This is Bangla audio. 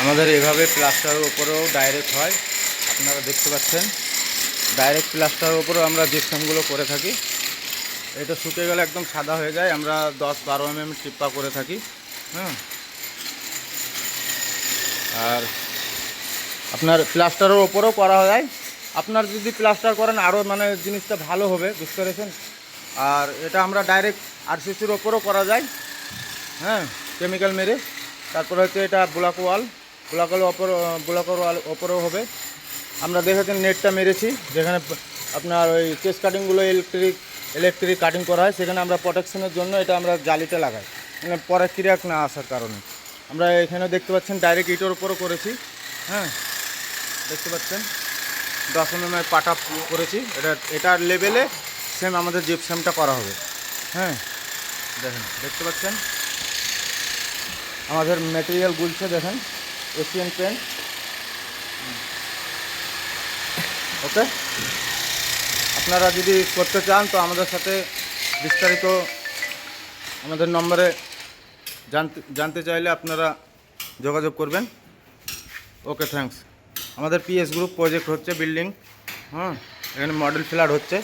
আমাদের এভাবে প্লাস্টারের উপরেও ডাইরেক্ট হয়, আপনারা দেখতে পাচ্ছেন। ডাইরেক্ট প্লাস্টারের উপরেও আমরা জিপসামগুলো করে থাকি। এটা শুকিয়ে গেলে একদম সাদা হয়ে যায়। আমরা 10-12 mm টিপ্পা করে থাকি। হ্যাঁ, আর আপনার প্লাস্টারের ওপরেও করা যায়। আপনার যদি প্লাস্টার করেন আরও মানে জিনিসটা ভালো হবে, বুঝতে পেরেছেন। আর এটা আমরা ডাইরেক্ট আরসিসির ওপরেও করা যায়। হ্যাঁ, কেমিক্যাল মেরে। তারপরে হচ্ছে এটা ব্লকের ওয়াল ওপরেও হবে। আমরা দেখেছেন নেটটা মেরেছি, যেখানে আপনার ওই চেস্ট কাটিংগুলো ইলেকট্রিক কাটিং করা হয়, সেখানে আমরা প্রোটেকশনের জন্য এটা আমরা জালিতে লাগাই, মানে পরে ক্রিয়াক না আসার কারণে। আমরা এখানে দেখতে পাচ্ছেন ডাইরেক্ট ইটের উপরও করেছি। হ্যাঁ, দেখতে পাচ্ছেন 10 mm পাটা করেছি। এটার লেভেলে সেম আমাদের জিপসামটা করা হবে। হ্যাঁ, দেখতে পাচ্ছেন আমাদের ম্যাটেরিয়াল গুলছে, দেখেন এশিয়ান পেন্ট। ওকে, আপনারা যদি করতে চান তো আমাদের সাথে বিস্তারিত আমাদের নম্বরে জানতে চাইলে আপনারা যোগাযোগ করবেন। ওকে, থ্যাঙ্কস। আমাদের পিএস গ্রুপ প্রজেক্ট হচ্ছে বিল্ডিং। হ্যাঁ, এখানে মডেল ফ্ল্যাট হচ্ছে।